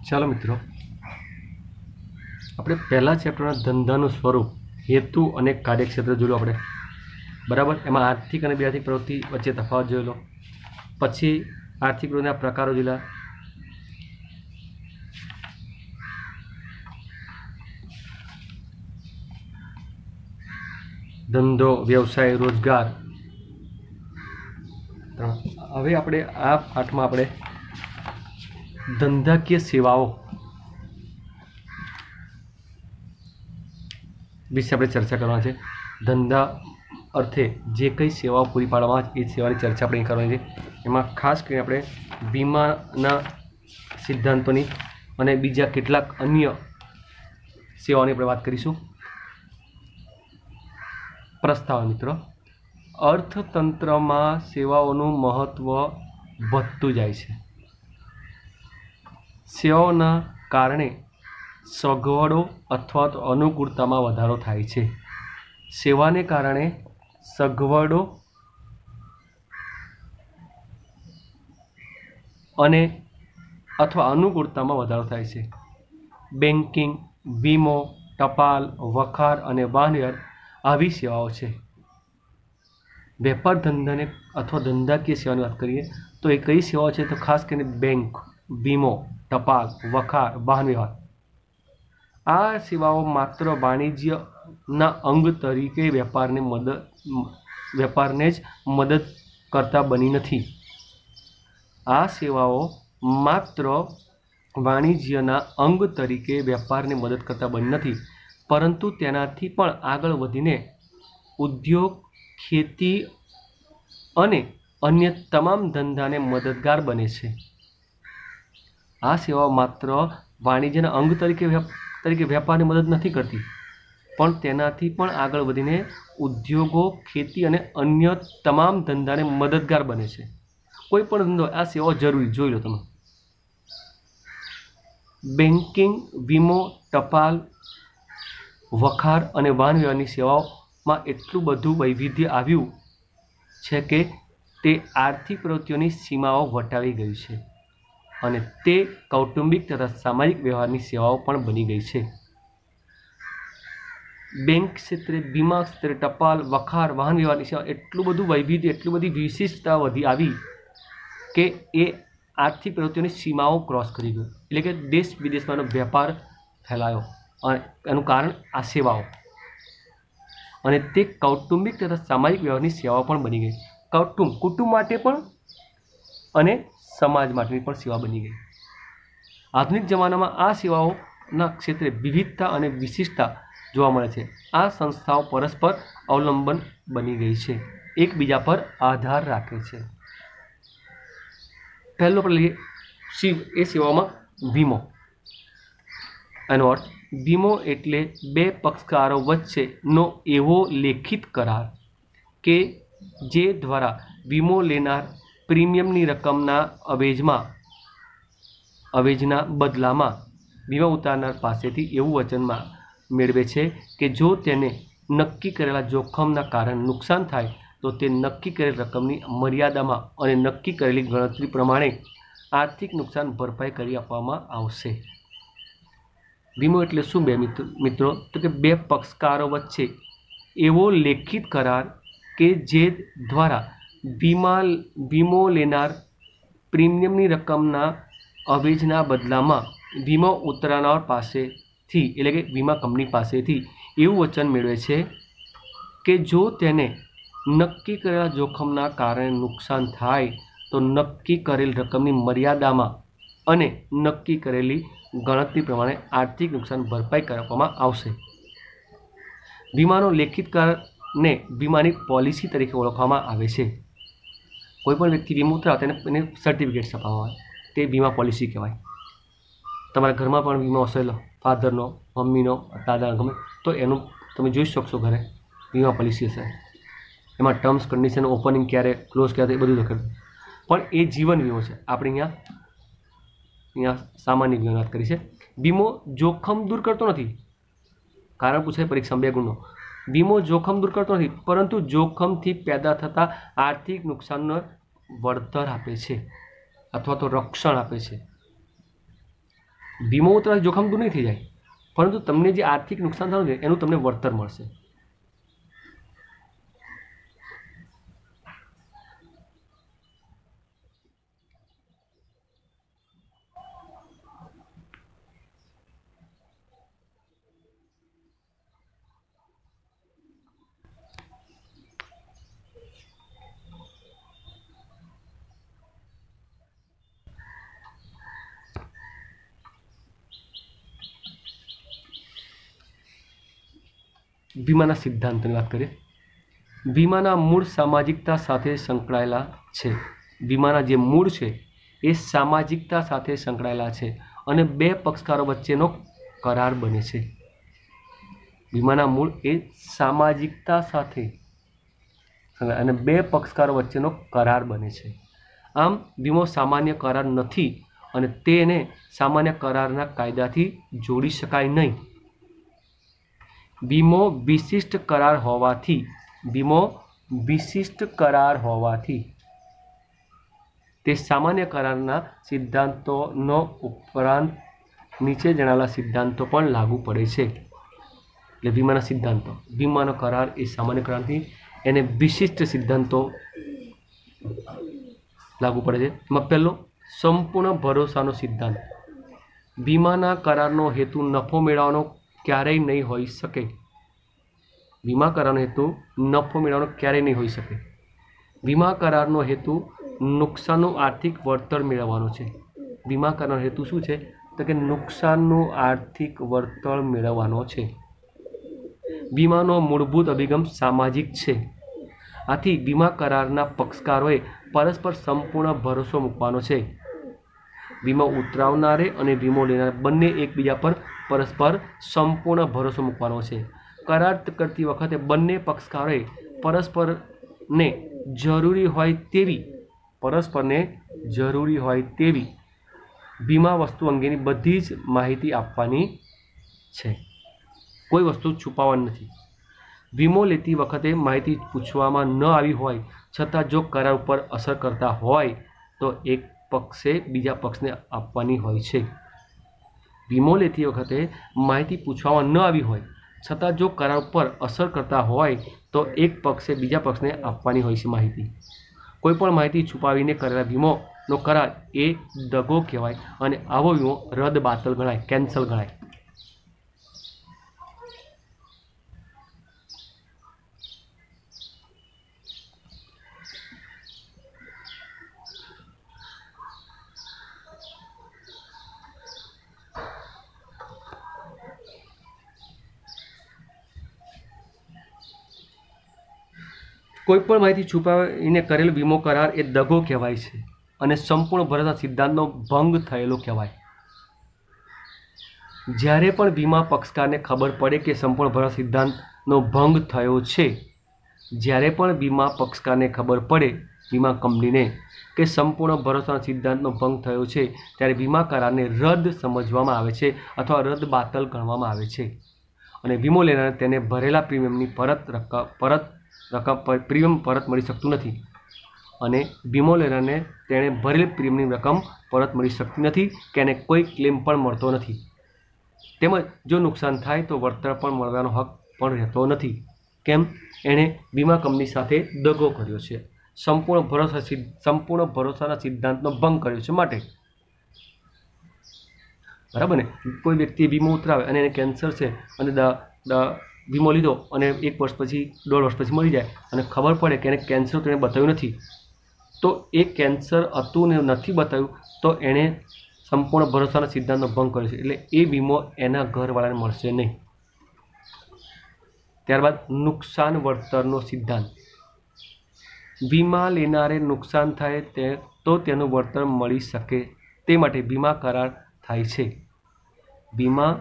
ચાલો મિત્રો, આપણે પહેલા ચેપ્ટરના ધંધાનું સ્વરૂપ, હેતુ અને કાર્યક્ષેત્ર જોયું આપણે, બરાબર. એમાં આર્થિક અને બિન આર્થિક પ્રવૃત્તિ વચ્ચે તફાવત જોયેલો. પછી આર્થિક પ્રવૃત્તિના પ્રકારો જોયેલા. ધંધો, વ્યવસાય, રોજગાર. હવે આપણે આ પાઠમાં આપણે ધંધાકીય સેવાઓ વિશે આપણે ચર્ચા કરવાની છે. ધંધા અર્થે જે કંઈ સેવાઓ પૂરી પાડવામાં આવે એ સેવાની ચર્ચા આપણે કરવાની છે. એમાં ખાસ કરીને આપણે વીમાના સિદ્ધાંતોની અને બીજા કેટલાક અન્ય સેવાઓની આપણે વાત કરીશું. પ્રસ્તાવ મિત્રો, અર્થતંત્રમાં સેવાઓનું મહત્ત્વ વધતું જાય છે. સેવાઓના કારણે સગવડો અથવા તો અનુકૂળતામાં વધારો થાય છે. સેવાને કારણે સગવડો અને અથવા અનુકૂળતામાં વધારો થાય છે. બેન્કિંગ, વીમો, ટપાલ, વખાર અને વાહન વ્યવહાર આવી સેવાઓ છે. વેપાર ધંધાને અથવા ધંધાકીય સેવાની વાત કરીએ તો એ કઈ સેવાઓ છે? તો ખાસ કરીને બેંક, વીમો, ટપાલ, વખાર, વાહન વ્યવહાર. આ સેવાઓ માત્ર વાણિજ્યના અંગ તરીકે વેપારને જ મદદ કરતા બની નથી. આ સેવાઓ માત્ર વાણિજ્યના અંગ તરીકે વેપારને મદદ કરતા બની નથી, પરંતુ તેનાથી પણ આગળ વધીને ઉદ્યોગ, ખેતી અને અન્ય તમામ ધંધાને મદદગાર બને છે. આ સેવાઓ માત્ર વાણિજ્યના અંગ તરીકે વેપારને મદદ નથી કરતી, પણ તેનાથી પણ આગળ વધીને ઉદ્યોગો, ખેતી અને અન્ય તમામ ધંધાને મદદગાર બને છે. કોઈ પણ ધંધો આ સેવાઓ જરૂરી જોઈ લો તમે. બેન્કિંગ, વીમો, ટપાલ, વખાર અને વાહન વ્યવહારની સેવાઓમાં એટલું બધું વૈવિધ્ય આવ્યું છે કે તે આર્થિક પ્રવૃત્તિઓની સીમાઓ વટાવી ગઈ છે અને તે કૌટુંબિક તથા સામાજિક વ્યવહારની સેવાઓ પણ બની ગઈ છે. બેંક ક્ષેત્રે, વીમા ક્ષેત્રે, ટપાલ, વખાર, વાહન વ્યવહારની સેવા એટલું બધું વૈવિધ્ય, એટલી બધી વિશિષ્ટતા વધી આવી કે એ આર્થિક પ્રવૃત્તિઓની સીમાઓ ક્રોસ કરી ગયો. એટલે કે દેશ વિદેશમાંનો વેપાર ફેલાયો અને એનું કારણ આ સેવાઓ, અને તે કૌટુંબિક તથા સામાજિક વ્યવહારની સેવાઓ પણ બની ગઈ. કુટુંબ માટે પણ અને સમાજ માટેની પણ સેવા બની ગઈ. આધુનિક જમાનામાં આ સેવાઓના ક્ષેત્રે વિવિધતા અને વિશિષ્ટતા જોવા મળે છે. આ સંસ્થાઓ પરસ્પર અવલંબન બની ગઈ છે, એકબીજા પર આધાર રાખે છે. પહેલો આપણે લઈએ એ સેવાઓમાં વીમો. એનો અર્થ, વીમો એટલે બે પક્ષકારો વચ્ચેનો એવો લેખિત કરાર કે જે દ્વારા વીમો લેનાર પ્રીમિયમની રકમના અવેજના બદલામાં વીમા ઉતારનાર પાસેથી એવું વચન મેળવે છે કે જો તેને નક્કી કરેલા જોખમના કારણે નુકસાન થાય તો તે નક્કી કરેલ રકમની મર્યાદામાં અને નક્કી કરેલી ગણતરી પ્રમાણે આર્થિક નુકસાન ભરપાઈ કરી આપવામાં આવશે. વીમો એટલે શું બે મિત્રો? તો કે બે પક્ષકારો વચ્ચે એવો લેખિત કરાર કે જે દ્વારા વીમો લેનાર પ્રીમિયમની રકમના અવેજના બદલામાં વીમો ઉતારનાર પાસેથી, એટલે કે વીમા કંપની પાસેથી એવું વચન મેળવે છે કે જો તેને નક્કી કરેલા જોખમના કારણે નુકસાન થાય તો નક્કી કરેલ રકમની મર્યાદામાં અને નક્કી કરેલી ગણતરી પ્રમાણે આર્થિક નુકસાન ભરપાઈ કરવામાં આવશે. વીમાનો લેખિત કરારને વીમાની પોલિસી તરીકે ઓળખવામાં આવે છે. કોઈપણ વ્યક્તિ વીમો ઉતારે તેને સર્ટિફિકેટ છપાવવામાં આવે, તે વીમા પોલિસી કહેવાય. તમારા ઘરમાં પણ વીમો હશે, ફાધરનો, મમ્મીનો, દાદાનો, ગમે તો એનું તમે જોઈ શકશો ઘરે વીમા પોલિસી હશે. એમાં ટર્મ્સ, કન્ડિશન, ઓપનિંગ ક્યારે, ક્લોઝ ક્યારે, એ બધું લખેલું. પણ એ જીવન વીમો છે. આપણે અહીંયા સામાન્ય વીમો વાત કરી છે. વીમો જોખમ દૂર કરતો નથી. કારણ પૂછાય પરીક્ષામાં 2 ગુણનો. વીમો જોખમ દૂર કરતો નથી, પરંતુ જોખમથી પેદા થતા આર્થિક નુકસાનનો વળતર આપે છે અથવા તો રક્ષણ આપે છે. વીમો ઉતરવાથી જોખમ દૂર નહીં થઈ જાય, પરંતુ તમને જે આર્થિક નુકસાન થયું છે એનું તમને વળતર મળશે. વીમાના સિદ્ધાંતની વાત કરીએ. વીમાના મૂળ સામાજિકતા સાથે સંકળાયેલા છે. વીમાના જે મૂળ છે એ સામાજિકતા સાથે સંકળાયેલા છે અને બે પક્ષકારો વચ્ચેનો કરાર બને છે. વીમાના મૂળ એ સામાજિકતા સાથે અને બે પક્ષકારો વચ્ચેનો કરાર બને છે. આમ વીમો સામાન્ય કરાર નથી અને તેને સામાન્ય કરારના કાયદાથી જોડી શકાય નહીં. વીમો વિશિષ્ટ કરાર હોવાથી તે સામાન્ય કરારના સિદ્ધાંતોનો ઉપરાંત નીચે જણાવેલા સિદ્ધાંતો પણ લાગુ પડે છે. એટલે વીમાના સિદ્ધાંતો, વીમાનો કરાર એ સામાન્ય કરારથી એને વિશિષ્ટ સિદ્ધાંતો લાગુ પડે છે. એમાં પહેલો સંપૂર્ણ ભરોસાનો સિદ્ધાંત. વીમાના કરારનો હેતુ નફો મેળવવાનો ક્યારેય નહીં હોઈ શકે. વીમા કરારનો હેતુ નફો મેળવવાનો ક્યારેય નહીં હોઈ શકે. વીમા કરારનો હેતુ નુકસાનનું આર્થિક વળતર મેળવવાનો છે. વીમા કરારનો હેતુ શું છે? તો કે નુકસાનનું આર્થિક વળતર મેળવવાનો છે. વીમાનો મૂળભૂત અભિગમ સામાજિક છે. આથી વીમા કરારના પક્ષકારોએ પરસ્પર સંપૂર્ણ ભરોસો મૂકવાનો છે. વીમો ઉતરાવનારે અને વીમો લેનારે બંને એકબીજા પર પરસ્પર સંપૂર્ણ ભરોસો મૂકવાનો છે. કરાર કરતી વખતે બંને પક્ષકારોએ પરસ્પરને જરૂરી હોય તેવી વીમા વસ્તુ અંગેની બધી જ માહિતી આપવાની છે. કોઈ વસ્તુ છુપાવવાની નથી. વીમો લેતી વખતે માહિતી પૂછવામાં ન આવી હોય છતાં જો કરાર ઉપર અસર કરતા હોય તો એક પક્ષે બીજા પક્ષને આપવાની હોય છે. વીમો લેતી વખતે માહિતી પૂછવામાં ન આવી હોય છતાં જો કરાર ઉપર અસર કરતા હોય તો એક પક્ષે બીજા પક્ષને આપવાની હોય છે માહિતી. કોઈપણ માહિતી છુપાવીને કરેલા વીમોનો કરાર એ દગો કહેવાય અને આવો વીમો રદ બાતલ ગણાય, કેન્સલ ગણાય. કોઈપણ માહિતી છુપાવીને કરેલ વીમો કરાર એ દગો કહેવાય છે અને સંપૂર્ણ ભરોસા સિદ્ધાંતનો ભંગ થયેલો કહેવાય. જ્યારે પણ વીમા પક્ષકારને ખબર પડે કે સંપૂર્ણ ભરોસા સિદ્ધાંતનો ભંગ થયો છે, જ્યારે પણ વીમા પક્ષકારને ખબર પડે વીમા કંપનીને કે સંપૂર્ણ ભરોસાના સિદ્ધાંતનો ભંગ થયો છે, ત્યારે વીમા કરારને રદ સમજવામાં આવે છે અથવા રદ બાતલ ગણવામાં આવે છે અને વીમો લેનારને તેને ભરેલા પ્રીમિયમની પ્રીમિયમ પરત મળી શકતું નથી અને વીમો લેનારને તેણે ભરેલ પ્રીમિયમની રકમ પરત મળી શકતી નથી કે એને કોઈ ક્લેમ પણ મળતો નથી. તેમજ જો નુકસાન થાય તો વળતર પણ મળવાનો હક પણ રહેતો નથી. કેમ? એણે વીમા કંપની સાથે દગો કર્યો છે, સંપૂર્ણ ભરોસાના સિદ્ધાંતનો ભંગ કર્યો છે માટે. બરાબર ને? કોઈ વ્યક્તિ વીમો ઉતરાવે અને એને કેન્સર છે અને વીમો લીધો અને 1 વર્ષ પછી 1.5 વર્ષ પછી મરી જાય અને ખબર પડે કે એને કેન્સર તો એને બતાવ્યું નથી, તો એ કેન્સર હતું ને નથી બતાવ્યું તો એણે સંપૂર્ણ ભરોસાના સિદ્ધાંતનો ભંગ કર્યો છે એટલે એ વીમો એના ઘરવાળાને મળશે નહીં. ત્યારબાદ નુકસાન વળતરનો સિદ્ધાંત. વીમા લેનારે નુકસાન થાય તો તેનું વળતર મળી શકે તે માટે વીમા કરાર થાય છે. વીમા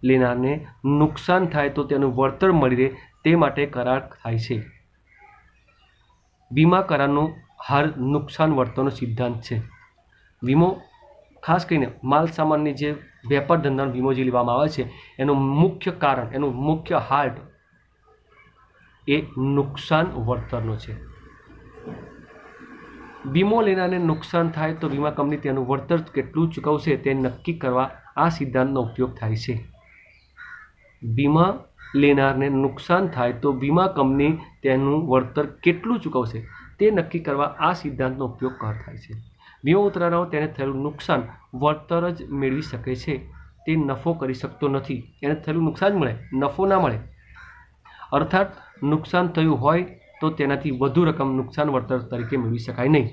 લેનારને નુકસાન થાય તો તેનું વળતર મળી રહે તે માટે કરાર થાય છે. વીમા કરારનો હાર નુકસાન વળતરનો સિદ્ધાંત છે. વીમો ખાસ કરીને માલ સામાનની જે વેપાર ધંધાનો વીમો જે લેવામાં આવે છે એનું મુખ્ય કારણ, એનું મુખ્ય હાર્ટ એ નુકસાન વળતરનો છે. વીમો લેનારને નુકસાન થાય તો વીમા કંપની તેનું વળતર કેટલું ચૂકવશે તે નક્કી કરવા આ સિદ્ધાંતનો ઉપયોગ થાય છે. વીમા લેનારને નુકસાન થાય તો વીમા કંપની તેનું વળતર કેટલું ચૂકવશે તે નક્કી કરવા આ સિદ્ધાંતનો ઉપયોગ થાય છે. વીમો ઉતરાવનારો તેને થયેલું નુકસાન વળતર જ મેળવી શકે છે, તે નફો કરી શકતો નથી. એને થયેલું નુકસાન મળે, નફો ના મળે. અર્થાત નુકસાન થયું હોય તો તેનાથી વધુ રકમ નુકસાન વળતર તરીકે મેળવી શકાય નહીં.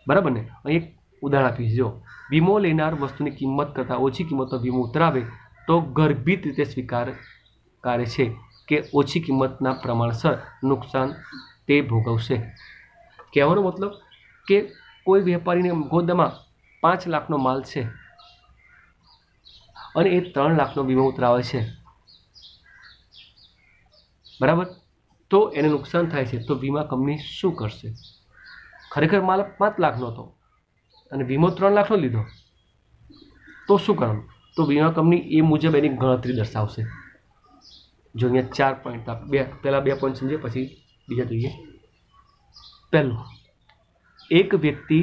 બરાબર ને? અહીં એક ઉદાહરણ આપીશ. જો વીમો લેનાર વસ્તુની કિંમત કરતાં ઓછી કિંમતનો વીમો ઉતરાવે તો ગર્ભિત રીતે સ્વીકારે છે કે ઓછી કિંમતના પ્રમાણસર નુકસાન તે ભોગવશે. કહેવાનો મતલબ કે કોઈ વેપારીને ગોદામમાં 5 લાખનો માલ છે અને એ 3 લાખનો વીમો ઉતરાવે છે, બરાબર? તો એને નુકસાન થાય છે તો વીમા કંપની શું કરશે? ખરેખર માલ 5 લાખનો હતો અને વીમો 3 લાખનો લીધો તો શું કરવાનું? તો વીમા કંપની એ મુજબ એની ગણતરી દર્શાવશે. જો અહીંયા 4 પોઈન્ટ, પહેલાં 2 પોઈન્ટ સમજીએ પછી બીજા જોઈએ. પહેલું, એક વ્યક્તિ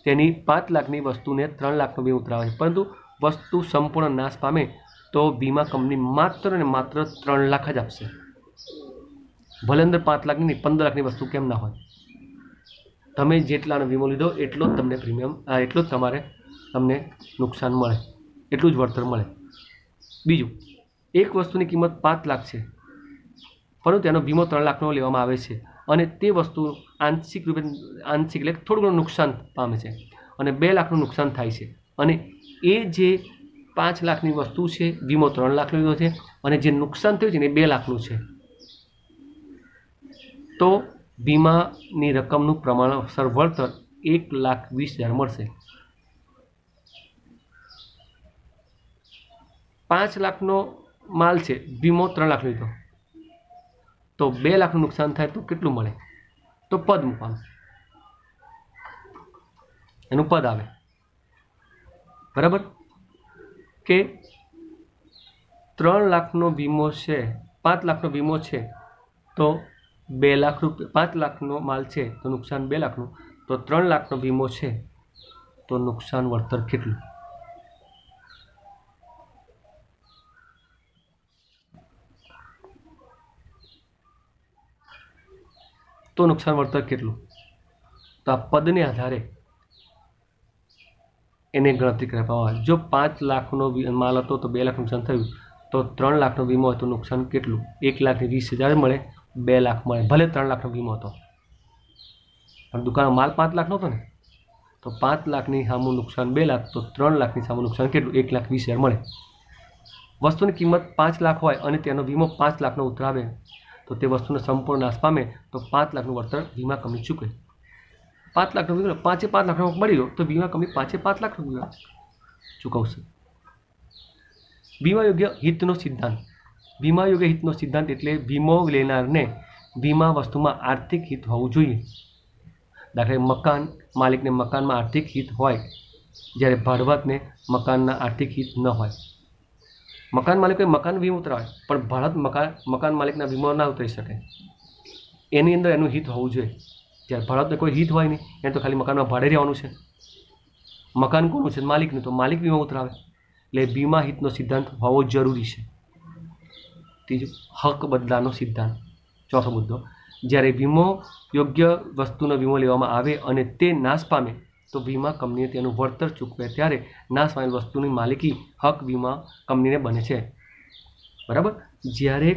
તેની 5 લાખની વસ્તુને 3 લાખનો વીમો ઉતરાવે છે, પરંતુ વસ્તુ સંપૂર્ણ નાશ પામે તો વીમા કંપની માત્ર ને માત્ર 3 લાખ જ આપશે. ભલે અંદર 5 લાખની નહીં, 15 લાખની વસ્તુ કેમ ના હોય? તમે જેટલાનો વીમો લીધો એટલો જ તમને પ્રીમિયમ, એટલો જ તમને નુકસાન મળે, એટલું જ વળતર મળે. બીજું, એક વસ્તુની કિંમત 5 લાખ છે પરંતુ તેનો વીમો 3 લાખનો લેવામાં આવે છે અને તે વસ્તુ આંશિક એટલે થોડું ઘણું નુકસાન પામે છે અને 2 લાખનું નુકસાન થાય છે, અને એ જે 5 લાખની વસ્તુ છે વીમો 3 લાખનો લીધો છે અને જે નુકસાન થયું છે ને એ 2 લાખનું છે, તો વીમાની રકમનું પ્રમાણસર વળતર 1,20,000 મળશે. 5 લાખનો માલ છે, વીમો 3 લાખ લીધો, તો 2 લાખનું નુકસાન થાય તો કેટલું મળે? તો પદ મૂકવાનું, એનું પદ આવે. બરાબર? કે 3 લાખનો વીમો છે, 5 લાખનો વીમો છે તો 2 લાખ રૂપિયા, 5 લાખનો માલ છે તો નુકસાન 2 લાખનું, તો 3 લાખનો વીમો છે તો નુકસાન વળતર કેટલું? તો નુકસાન વળતર કેટલું? તો આ પદને આધારે એને ગણતરી કરવામાં આવે. જો 5 લાખનો માલ હતો તો 2 લાખ નુકસાન થયું, તો 3 લાખનો વીમો હોય તો નુકસાન કેટલું? 1,20,000 મળે, 2 લાખ મળે. ભલે 3 લાખનો વીમો હતો પણ દુકાનમાં માલ 5 લાખનો હતો ને, તો 5 લાખની સામું નુકસાન 2 લાખ, તો 3 લાખની સામું નુકસાન કેટલું? 1,20,000 મળે. વસ્તુની કિંમત 5 લાખ હોય અને તેનો વીમો 5 લાખનો ઉતરાવે તો તે વસ્તુનો સંપૂર્ણ નાશ પામે તો 5 લાખનું વળતર વીમા કંપની ચૂકવે. 5 લાખનો વીમો 5 લાખનો મળી ગયો તો વીમા કંપની 5 લાખનો વીમા ચૂકવશે. વીમા યોગ્ય હિતનો સિદ્ધાંત. વીમા યોગ્ય હિતનો સિદ્ધાંત એટલે વીમો લેનારને વીમા વસ્તુમાં આર્થિક હિત હોવું જોઈએ. દાખલા મકાન માલિકને મકાનમાં આર્થિક હિત હોય, જ્યારે ભાડવતને મકાનના આર્થિક હિત ન હોય. મકાન માલિકોએ મકાન વીમો ઉતરાવે પણ ભાડત મકાન માલિકના વીમો ના ઉતરી શકે, એની અંદર એનું હિત હોવું જોઈએ. જ્યારે ભાડતને કોઈ હિત હોય નહીં, એને તો ખાલી મકાનમાં ભાડે રહેવાનું છે. મકાન કોનું છે? માલિકનું, તો માલિક વીમો ઉતરાવે. એટલે વીમા હિતનો સિદ્ધાંત હોવો જરૂરી છે. ત્રીજું, હક બદલાનો સિદ્ધાંત. ચોથો મુદ્દો, જ્યારે વીમો યોગ્ય વસ્તુનો વીમો લેવામાં આવે અને તે નાશ પામે તો વીમા કંપનીએ તેનું વળતર ચૂકવે ત્યારે નાશ પામેલ વસ્તુની માલિકી હક વીમા કંપનીને બને છે. બરાબર? જ્યારે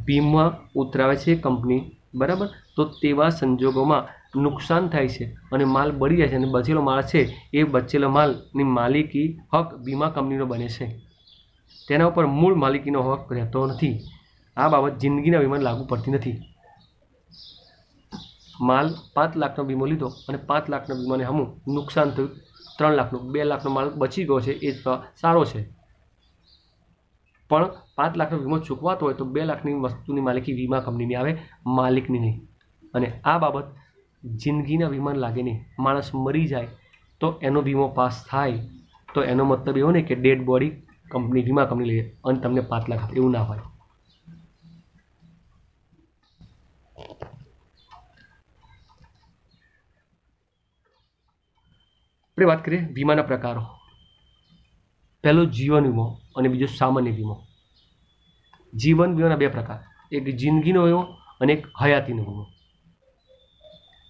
વીમા ઉતરાવે છે કંપની, બરાબર, તો તેવા સંજોગોમાં નુકસાન થાય છે અને માલ બળી જાય છે અને બચેલો માલ છે એ બચેલા માલની માલિકી હક વીમા કંપનીનો બને છે. તેના ઉપર મૂળ માલિકીનો હક રહેતો નથી. આ બાબત જિંદગીના વીમાને લાગુ પડતી નથી. માલ 5 લાખનો વીમો લીધો અને 5 લાખના વીમાને હમું નુકસાન થયું 3 લાખનું, 2 લાખનો માલ બચી ગયો છે એ સારો છે, પણ 5 લાખનો વીમો ચૂકવાતો હોય તો 2 લાખની વસ્તુની માલિકી વીમા કંપનીની આવે, માલિકની નહીં. અને આ બાબત જિંદગીના વીમાને લાગે નહીં. માણસ મરી જાય તો એનો વીમો પાસ થાય તો એનો મતલબ એવો નહીં કે ડેડ બોડી વીમા કંપની લઈએ અને તમને 5 લાખ આપે, એવું ના હોય. આપણે વાત કરીએ વીમાના પ્રકારો. પહેલો જીવન વીમો અને બીજો સામાન્ય વીમો. જીવન વીમાના બે પ્રકાર, એક જિંદગીનો વીમો અને એક હયાતીનો વીમો.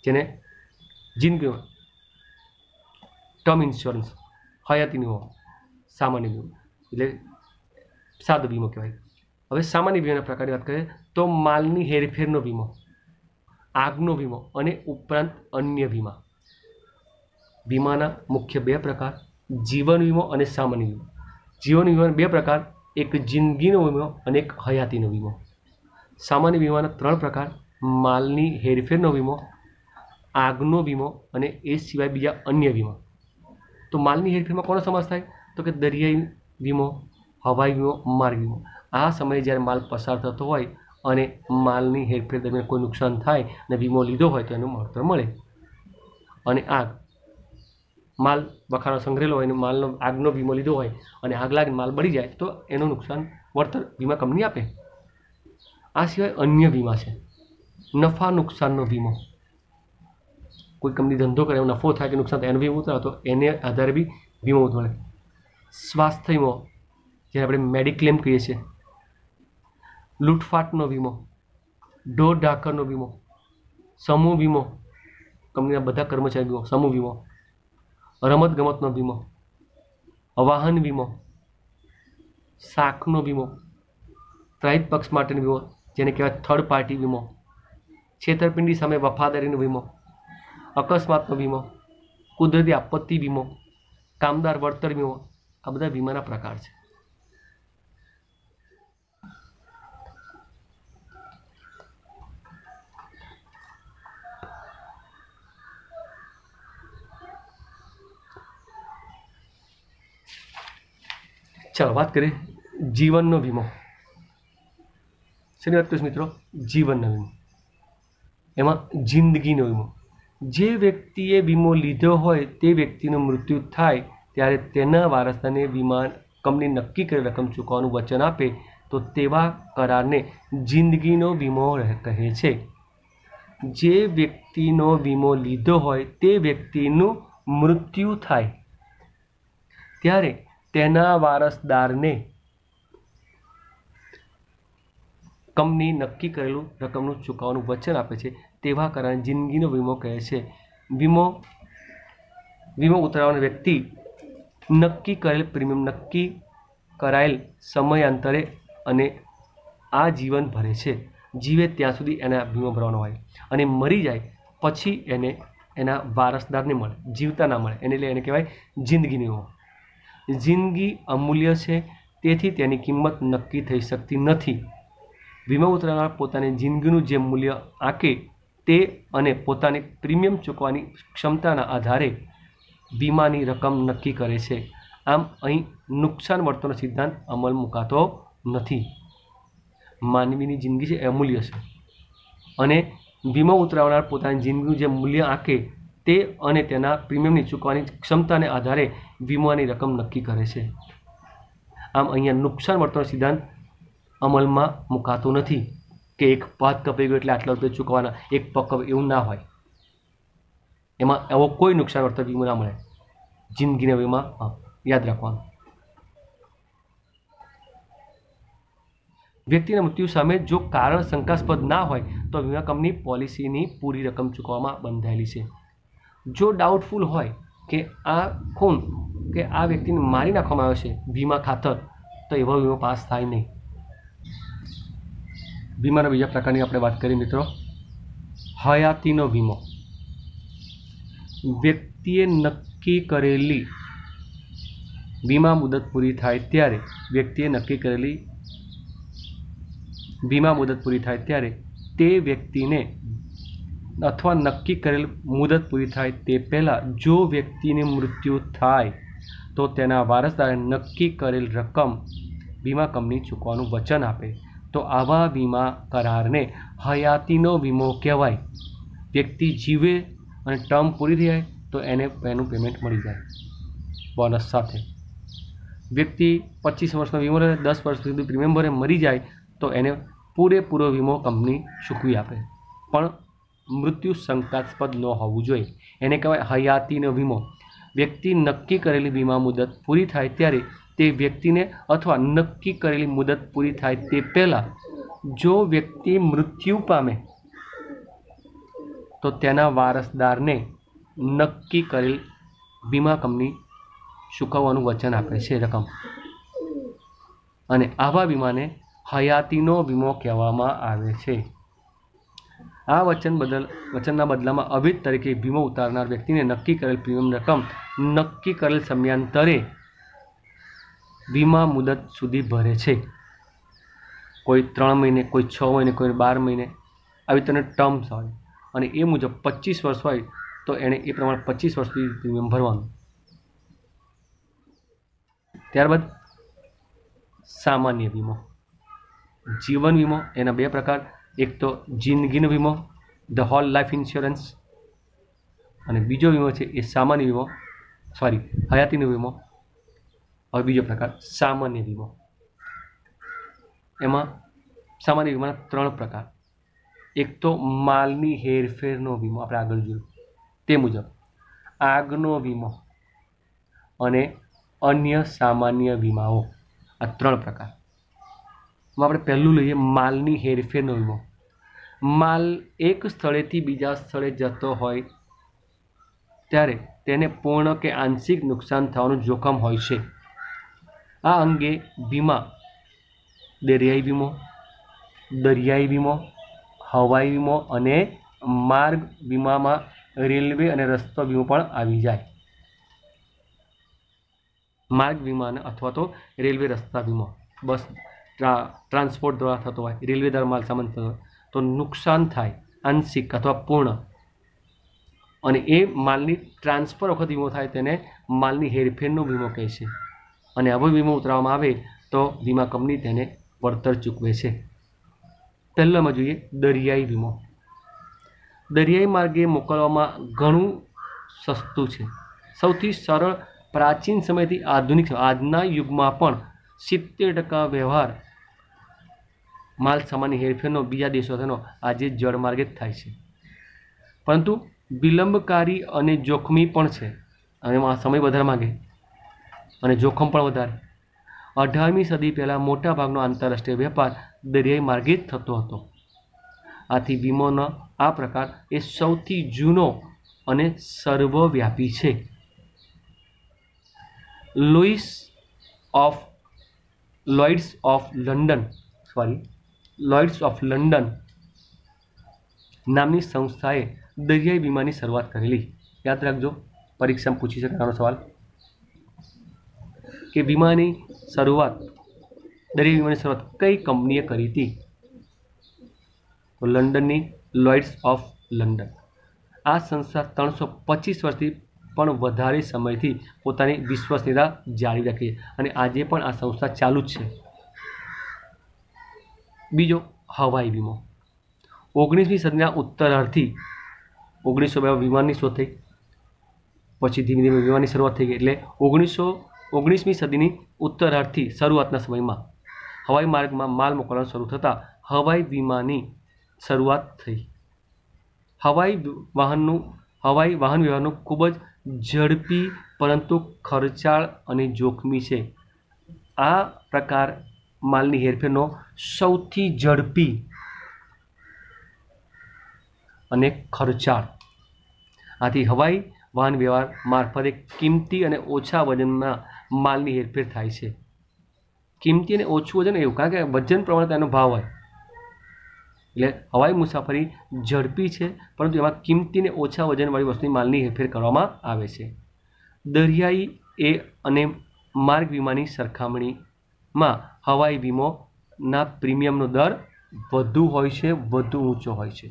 જેને જિંદગી ટર્મ ઇન્સ્યોરન્સ, હયાતીનો વીમો, સામાન્ય વીમો એટલે સાદો વીમો કહેવાય. હવે સામાન્ય વીમાના પ્રકારની વાત કરીએ તો માલની હેરફેરનો વીમો, આગનો વીમો અને ઉપરાંત અન્ય વીમા. વીમાના મુખ્ય બે પ્રકાર, જીવન વીમો અને સામાન્ય વીમો. જીવન વીમાના બે પ્રકાર, એક જિંદગીનો વીમો અને એક હયાતીનો વીમો. સામાન્ય વીમાના ત્રણ પ્રકાર, માલની હેરફેરનો વીમો, આગનો વીમો અને એ સિવાય બીજા અન્ય વીમા. તો માલની હેરફેરમાં કોનો સમાવેશ થાય? તો કે દરિયાઈ વીમો, હવાઈ વીમો, માર્ગ વીમો. આ સમયે જ્યારે માલ પસાર થતો હોય અને માલની હેરફેર દરમિયાન કોઈ નુકસાન થાય અને વીમો લીધો હોય તો એનું વળતર મળે. અને આગ, માલ વખાણો સંગ્રહેલો હોય અને માલનો આગનો વીમો લીધો હોય અને આગ લાગીને માલ બળી જાય તો એનું નુકસાન વળતર વીમા કંપની આપે. આ સિવાય અન્ય વીમા છે. નફા નુકસાનનો વીમો, કોઈ કંપની ધંધો કરે નફો થાય કે નુકસાન થાય એનો વીમો ઉતરાવે તો એને આધારે બી વીમો ઉતરે. સ્વાસ્થ્ય વીમો જેને આપણે મેડિક્લેમ કહીએ છીએ. લૂંટફાટનો વીમો, ઢોર ઢાંખરનો વીમો, સમૂહ વીમો, કંપનીના બધા કર્મચારી વીમો, સમૂહ વીમો, રમતગમતનો વીમો, વાહન વીમો, શાકનો વીમો, ત્રાહિત પક્ષ માટેનો વીમો જેને કહેવાય થર્ડ પાર્ટી વીમો, છેતરપિંડી સામે વફાદારીનો વીમો, અકસ્માતનો વીમો, કુદરતી આપત્તિ વીમો, કામદાર વળતર વીમો. આ બધા વીમાના પ્રકાર છે. ચાલો વાત કરીએ જીવનનો વીમો. શેની વાત કરીશ મિત્રો? જીવનનો વીમો. એમાં જિંદગીનો વીમો. જે વ્યક્તિએ વીમો લીધો હોય તે વ્યક્તિનું મૃત્યુ થાય ત્યારે તેના વારસદારને વીમા કંપની નક્કી કરેલ રકમ ચૂકવવાનું વચન આપે તો તેવા કરારને જિંદગીનો વીમો કહે છે. જે વ્યક્તિનો વીમો લીધો હોય તે વ્યક્તિનું મૃત્યુ થાય ત્યારે તેના વારસદારને કંપની નક્કી કરેલું રકમનું ચૂકવવાનું વચન આપે છે તેવા કરારને જિંદગીનો વીમો કહે છે. વીમો ઉતરાવનાર વ્યક્તિ નક્કી કરેલ પ્રીમિયમ નક્કી કરાયેલ સમયાંતરે અને આ જીવન ભરે છે. જીવે ત્યાં સુધી એના વીમો ભરવાનો હોય અને મરી જાય પછી એને એના વારસદારને મળે, જીવતા ના મળે. એને એટલે એને કહેવાય જિંદગીનો વીમો. જિંદગી અમૂલ્ય છે તેથી તેની કિંમત નક્કી થઈ શકતી નથી. વીમા ઉતરાવનાર પોતાની જિંદગીનું જે મૂલ્ય આંકે તે અને પોતાની પ્રીમિયમ ચૂકવવાની ક્ષમતાના આધારે વીમાની રકમ નક્કી કરે છે. આમ અહીં નુકસાન વળતરનો સિદ્ધાંત અમલ મુકાતો નથી. માનવીની જિંદગી છે એ અમૂલ્ય છે અને વીમો ઉતરાવનાર પોતાની જિંદગીનું જે મૂલ્ય આંકે તે અને તેના પ્રીમિયમની ચૂકવવાની ક્ષમતાને આધારે વીમાની રકમ નક્કી કરે છે. આમ અહીંયા નુકસાન વળતરનો સિદ્ધાંત અમલમાં મુકાતો નથી કે એક પગ કપાઈ ગયો એટલે આટલા રૂપિયા ચૂકવવાના, એક પગ કપાઈ એવું ના હોય. એમાં એવો કોઈ નુકસાન વળતર વીમો ના મળે. જિંદગીના વીમા યાદ રાખવાનું. વ્યક્તિના મૃત્યુ સામે જો કારણ શંકાસ્પદ ના હોય તો વીમા કંપની પોલિસીની પૂરી રકમ ચૂકવવામાં બંધાયેલી છે. જો ડાઉટફુલ હોય કે આ ખૂન કે આ વ્યક્તિને મારી નાખવામાં આવ્યો છે વીમા ખાતર તો એવો વીમો પાસ થાય નહીં. વીમાના બીજા પ્રકારની આપણે વાત કરીએ મિત્રો. હયાતીનો વીમો. વ્યક્તિએ નક્કી કરેલી વીમા મુદત પૂરી થાય ત્યારે તે વ્યક્તિને અથવા નક્કી કરેલ મુદત પૂરી થાય તે પહેલાં જો વ્યક્તિને મૃત્યુ થાય તો તેના વારસદારે નક્કી કરેલ રકમ વીમા કંપની ચૂકવવાનું વચન આપે તો આવા વીમા કરારને હયાતીનો વીમો કહેવાય. વ્યક્તિ જીવે અને ટર્મ પૂરી થઈ જાય તો એને એનું પેમેન્ટ મળી જાય બોનસ સાથે. વ્યક્તિ 25 વર્ષનો વીમો રહે, 10 વર્ષ સુધી પ્રીમિયમ ભરે, મરી જાય તો એને પૂરેપૂરો વીમો કંપની ચૂકવી આપે. પણ મૃત્યુ શંકાસ્પદ ન હોવું જોઈએ. એને કહેવાય હયાતીનો વીમો. વ્યક્તિ નક્કી કરેલી વીમા મુદત પૂરી થાય ત્યારે તે વ્યક્તિને અથવા નક્કી કરેલી મુદત પૂરી થાય તે પહેલાં જો વ્યક્તિ મૃત્યુ પામે તો તેના વારસદારને નક્કી કરેલ વીમા કંપની ચૂકવવાનું વચન આપે છે રકમ, અને આવા વીમાને હયાતીનો વીમો કહેવામાં આવે છે. આ વચનના બદલામાં અવિધ તરીકે વીમો ઉતારનાર વ્યક્તિને નક્કી કરેલ પ્રીમિયમ રકમ નક્કી કરેલ સમયાંતરે વીમા મુદત સુધી ભરે છે. કોઈ 3 મહિને, કોઈ 6 મહિને, કોઈ 12 મહિને, આવી રીતે ટર્મ્સ હોય, અને એ મુજબ 25 વર્ષ હોય તો એણે એ પ્રમાણે 25 વર્ષ સુધી પ્રીમિયમ ભરવાનું. ત્યારબાદ સામાન્ય વીમો. જીવન વીમો એના 2 પ્રકાર, એક તો જિંદગીનો વીમો, ધ હોલ લાઈફ ઇન્સ્યોરન્સ, અને બીજો વીમો છે એ સામાન્ય વીમો, હયાતીનો વીમો. હવે બીજો પ્રકાર સામાન્ય વીમો. એમાં સામાન્ય વીમાના 3 પ્રકાર. એક તો માલની હેરફેરનો વીમો, આપણે આગળ જોયું તે મુજબ, આગનો વીમો અને અન્ય સામાન્ય વીમાઓ. આ 3 પ્રકાર. આપણે પહેલું લઈએ માલની હેરફેરનો વીમો. માલ એક સ્થળેથી બીજા સ્થળે જતો હોય ત્યારે તેને પૂર્ણ કે આંશિક નુકસાન થવાનું જોખમ હોય છે. આ અંગે વીમા દરિયાઈ વીમો, હવાઈ વીમો અને માર્ગ વીમામાં રેલવે અને રસ્તો વીમો પણ આવી જાય. માર્ગ વીમા અથવા તો રેલવે રસ્તા વીમો, બસ ટ્રાન્સપોર્ટ દ્વારા થતો હોય, રેલવે દ્વારા માલ સામાન થતો હોય તો નુકસાન થાય આંશિક અથવા પૂર્ણ, અને એ માલની ટ્રાન્સફર વખત વીમો થાય તેને માલની હેરફેરનો વીમો કહે છે. અને આવો વીમો ઉતરાવવામાં આવે તો વીમા કંપની તેને વળતર ચૂકવે છે. પહેલામાં જોઈએ દરિયાઈ વીમો. દરિયાઈ માર્ગે મોકલવામાં ઘણું સસ્તું છે. સૌથી સરળ, પ્રાચીન સમયથી આધુનિક આજના યુગમાં પણ 70% વ્યવહાર માલ સામાનની હેરફેરનો બીજા દેશો સાથેનો આજે જળમાર્ગે જ થાય છે. પરંતુ વિલંબકારી અને જોખમી પણ છે, અને એમાં સમય વધારે માગે અને જોખમ પણ વધારે. 18મી સદી પહેલાં મોટાભાગનો આંતરરાષ્ટ્રીય વેપાર દરિયાઈ માર્ગે જ થતો હતો. આથી વીમોનો આ પ્રકાર એ સૌથી જૂનો અને સર્વવ્યાપી છે. લોઇડ્સ ઓફ લંડન નામની સંસ્થાએ દરિયાઈ વીમાની શરૂઆત કરેલી. યાદ રાખજો, પરીક્ષામાં પૂછી શકે આનો સવાલ કે દરિયાઈ વીમાની શરૂઆત કઈ કંપનીએ કરી હતી? તો લંડનની લોઇડ્સ ઓફ લંડન. આ સંસ્થા 325 વર્ષથી પણ વધારે સમયથી પોતાની વિશ્વસનીયતા જાળવી રાખી છે, અને આજે પણ આ સંસ્થા ચાલુ જ છે. બીજો હવાઈ વીમો. 19મી સદીના ઉત્તરાર્ધથી 1900 વિમાનની શોધ થઈ, પછી ધીમે ધીમે વિમાનની શરૂઆત થઈ ગઈ, એટલે 19મી સદીની ઉત્તરાર્ધથી શરૂઆતના સમયમાં હવાઈ માર્ગમાં માલ મોકલવાનું શરૂ થતાં હવાઈ વીમાની શરૂઆત થઈ. હવાઈ વાહન વ્યવહારનું ખૂબ જ ઝડપી પરંતુ ખર્ચાળ અને જોખમી છે. આ પ્રકાર માલની હેરફેરનો સૌથી ઝડપી અને ખર્ચાળ. આથી હવાઈ વાહન વ્યવહાર મારફતે કિંમતી અને ઓછા વજનના માલની હેરફેર થાય છે. કિંમતી અને ઓછું વજન એવું, કારણ કે વજન પ્રમાણે તેનો ભાવ હોય, એટલે હવાઈ મુસાફરી ઝડપી છે પરંતુ એમાં કિંમતી અને ઓછા વજનવાળી વસ્તુની માલની હેરફેર કરવામાં આવે છે. દરિયાઈ અને માર્ગ વીમાની સરખામણીમાં હવાઈ વીમોના પ્રીમિયમનો દર વધુ હોય છે, વધુ ઊંચો હોય છે.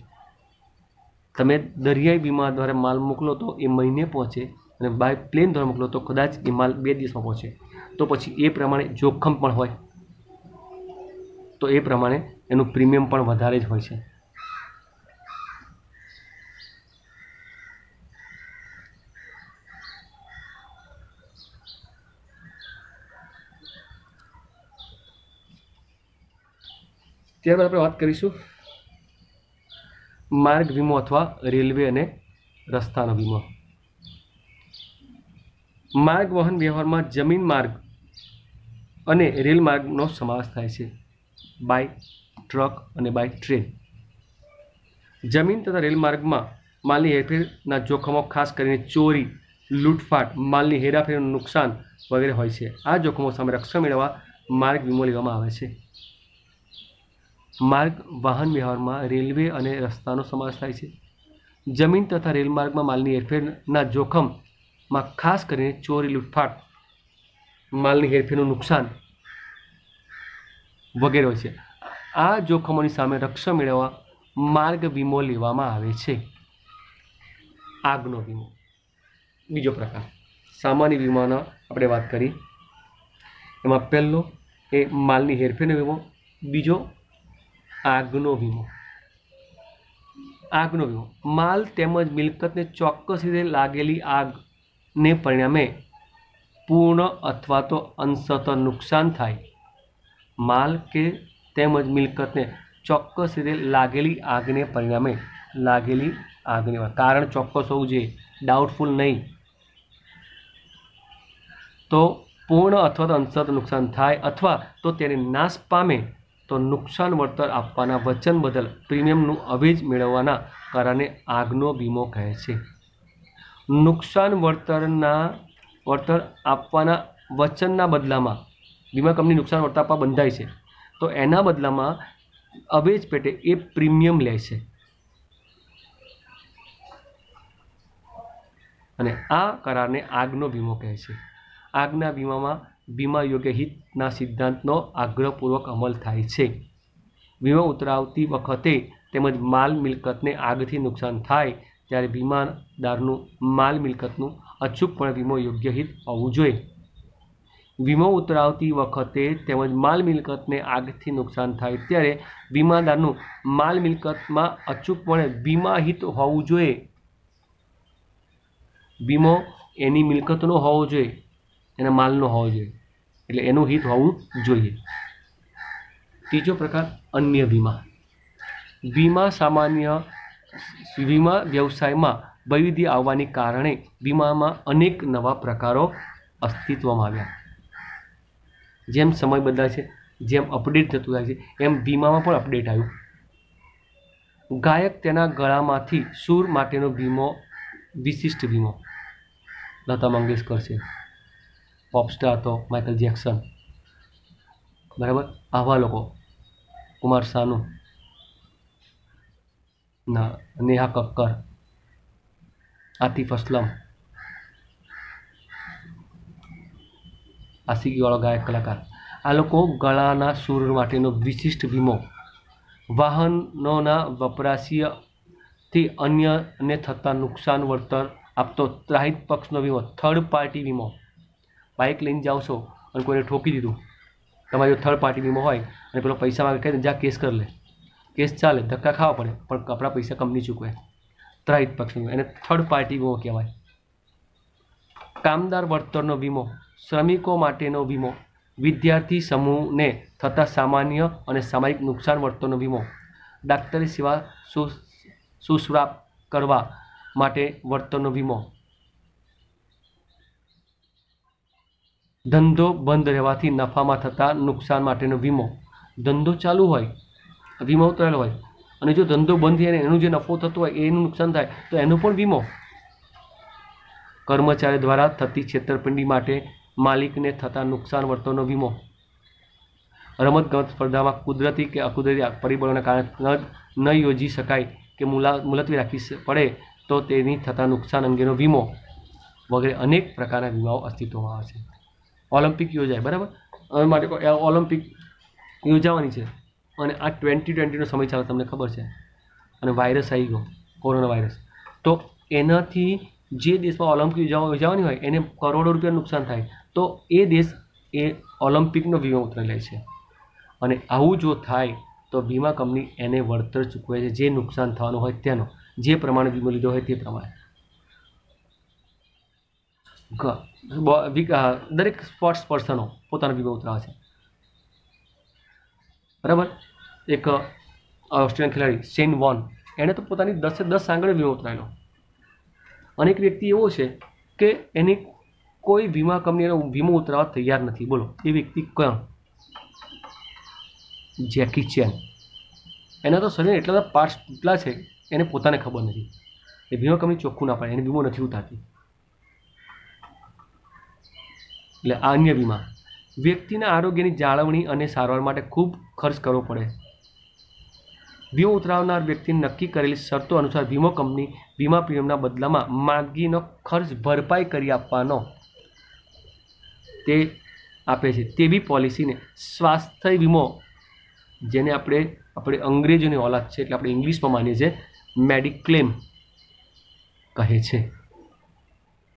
તમે દરિયાઈ વીમા દ્વારા માલ મોકલો તો એ મહિને પહોંચે, અને બાય પ્લેન દ્વારા મોકલો તો કદાચ એ માલ 2 દિવસમાં પહોંચે. તો પછી એ પ્રમાણે જોખમ પણ હોય, તો એ પ્રમાણે એનું પ્રીમિયમ પણ વધારે જ હોય છે. ત્યારબાદ આપણે વાત કરીશું માર્ગ વીમો અથવા રેલવે અને રસ્તાનો વીમો. માર્ગ વહન વ્યવહારમાં જમીન માર્ગ અને રેલ માર્ગનો સમાવેશ થાય છે, બાય ટ્રક અને બાય ટ્રેન. જમીન તથા રેલ માર્ગમાં માલની હેરફેરના જોખમો ખાસ કરીને ચોરી, લૂંટફાટ, માલની હેરાફેરીનું નુકસાન વગેરે હોય છે. આ જોખમો સામે રક્ષણ મેળવવા માર્ગ વીમો લેવામાં આવે છે. માર્ગ વાહન વ્યવહારમાં રેલવે અને રસ્તાનો સમાવેશ થાય છે. જમીન તથા રેલમાર્ગમાં માલની હેરફેરના જોખમમાં ખાસ કરીને ચોરી, લૂંટફાટ, માલની હેરફેરનું નુકસાન વગેરે હોય છે. આ જોખમોની સામે રક્ષણ મેળવવા માર્ગ વીમો લેવામાં આવે છે. આગનો વીમો બીજો પ્રકાર. સામાન્ય વીમાના આપણે વાત કરી, એમાં પહેલો એ માલની હેરફેરનો વીમો, બીજો આગનો વીમો. આગનો વીમો માલ તેમજ મિલકતને ચોક્કસ રીતે લાગેલી આગને પરિણામે પૂર્ણ અથવા તો અંશતઃ નુકસાન થાય. માલ કે તેમજ મિલકતને ચોક્કસ રીતે લાગેલી આગને પરિણામે, લાગેલી આગને કારણ ચોક્કસ હોવું જોઈએ, ડાઉટફુલ નહીં. તો પૂર્ણ અથવા તો અંશતઃ નુકસાન થાય અથવા તો તેને નાશ પામે તો નુકસાન વળતર આપવાના વચન બદલ પ્રીમિયમનું અવેજ મેળવવાના કારણે આગનો વીમો કહે છે. નુકસાન વળતર આપવાના વચનના બદલામાં વીમા કંપની નુકસાન વળતર આપવા બંધાય છે, તો એના બદલામાં અવેજ પેટે એ પ્રીમિયમ લે છે. અને આ કરારને આગનો વીમો કહે છે. આગના વીમામાં વીમા યોગ્ય હિતના સિદ્ધાંતનો આગ્રહપૂર્વક અમલ થાય છે. વીમો ઉતરાવતી વખતે તેમજ માલ મિલકતને આગથી નુકસાન થાય ત્યારે વીમાદારનું માલ મિલકતનું અચૂકપણે વીમો યોગ્ય હિત હોવું જોઈએ. વીમો ઉતરાવતી વખતે તેમજ માલ મિલકતને આગથી નુકસાન થાય ત્યારે વીમાદારનું માલ મિલકતમાં અચૂકપણે વીમા હિત હોવું જોઈએ. વીમો એની મિલકતનો હોવો જોઈએ, એના માલનો હોવો જોઈએ, એટલે એનું હિત હોવું જોઈએ. ત્રીજો પ્રકાર અન્ય વીમા. વીમા વ્યવસાયમાં વૈવિધ્ય આવવાને કારણે વીમામાં અનેક નવા પ્રકારો અસ્તિત્વમાં આવ્યા. જેમ સમય બદલાય છે, જેમ અપડેટ થતું જાય છે, એમ વીમામાં પણ અપડેટ આવ્યું. ગાયક તેના ગળામાંથી સૂર માટેનો વીમો, વિશિષ્ટ વીમો. લતા મંગેશકર છે, પોપસ્ટાર હતો માઇકલ જેક્સન, બરાબર, આવા લોકો, કુમાર સાનુ, નેહા કક્કર, આતિફ અસલમ, આશિકીવાળો ગાયક કલાકાર, આ લોકો ગળાના સૂર માટેનો વિશિષ્ટ વીમો, વાહનોના વપરાશથી અન્યને થતા નુકસાન વળતર આપતો ત્રાહિત પક્ષનો વીમો, થર્ડ પાર્ટી વીમો. બાઇક લઈને જાઓ છો અને કોઈને ઠોકી દીધું, તમારો થર્ડ પાર્ટી વીમો હોય અને પેલો પૈસા માગે કહે જા કેસ કરી લે, કેસ ચાલે, ધક્કા ખાવા પડે પણ આપણા પૈસા કંપની ચૂકવે. ત્રાહિત પક્ષનો વીમો એને થર્ડ પાર્ટી વીમો કહેવાય. કામદાર વળતરનો વીમો, શ્રમિકો માટેનો વીમો, વિદ્યાર્થી સમૂહને થતા સામાન્ય અને સામાયિક નુકસાન વળતરનો વીમો, ડાક્ટરી સેવા સુશ્રાપ કરવા માટે વળતરનો વીમો, ધંધો બંધ રહેવાથી નફામાં થતા નુકસાન માટેનો વીમો. ધંધો ચાલુ હોય, વીમો ઉતરેલો હોય, અને જો ધંધો બંધ થાય એનું જે નફો થતો હોય એનું નુકસાન થાય તો એનો પણ વીમો. કર્મચારી દ્વારા થતી છેતરપિંડી માટે માલિકને થતા નુકસાન વળતરનો વીમો. રમતગમત સ્પર્ધામાં કુદરતી કે અકુદરતી પરિબળોના કારણે ન યોજી શકાય કે મુલતવી રાખવી પડે તો તેની થતા નુકસાન અંગેનો વીમો વગેરે અનેક પ્રકારના વીમાઓ અસ્તિત્વમાં આવે છે. ઓલિમ્પિક યોજાય, બરાબર, હવે માટે ઓલિમ્પિક યોજાવાની છે અને આ 2020નો સમય ચાલે, તમને ખબર છે, અને વાયરસ આવી ગયો, કોરોના વાયરસ. તો એનાથી જે દેશમાં ઓલિમ્પિક યોજાવાની હોય એને કરોડો રૂપિયાનું નુકસાન થાય, તો એ દેશ એ ઓલિમ્પિકનો વીમો ઉતરી લે છે. અને આવું જો થાય તો વીમા કંપની એને વળતર ચૂકવે છે, જે નુકસાન થવાનું હોય તેનો, જે પ્રમાણે વીમો લીધો હોય તે પ્રમાણે. દરેક સ્પોર્ટ્સ પર્સનો પોતાનો વીમો ઉતરાવે છે, બરાબર. એક ઓસ્ટ્રેલિયન ખેલાડી શેન વોન, એણે તો પોતાની 10 સાંગળે વીમો ઉતરાયેલો. અનેક વ્યક્તિ એવો છે કે એની કોઈ વીમા કંપની એનો વીમો ઉતરાવવા તૈયાર નથી. બોલો એ વ્યક્તિ કોણ? જેકી ચેન. એના તો શરીર એટલા બધા પાર્ટ્સ તૂટલા છે એને પોતાને ખબર નથી. એ વીમા કંપની ચોખ્ખું ના પાડે, એને વીમો નથી ઉતારતી. એટલે આ અન્ય વીમા વ્યક્તિના આરોગ્યની જાળવણી અને સારવાર માટે ખૂબ ખર્ચ કરવો પડે. વીમો ઉતરાવનાર વ્યક્તિને નક્કી કરેલી શરતો અનુસાર વીમો કંપની વીમા પ્રીમિયમના બદલામાં માંદગીનો ખર્ચ ભરપાઈ કરી આપવાનો તે આપે છે. તેવી પોલિસીને સ્વાસ્થ્ય વીમો, જેને આપણે અંગ્રેજોની ઓલાદ છે એટલે આપણે ઇંગ્લિશમાં માનીએ છીએ, મેડિક્લેમ કહે છે.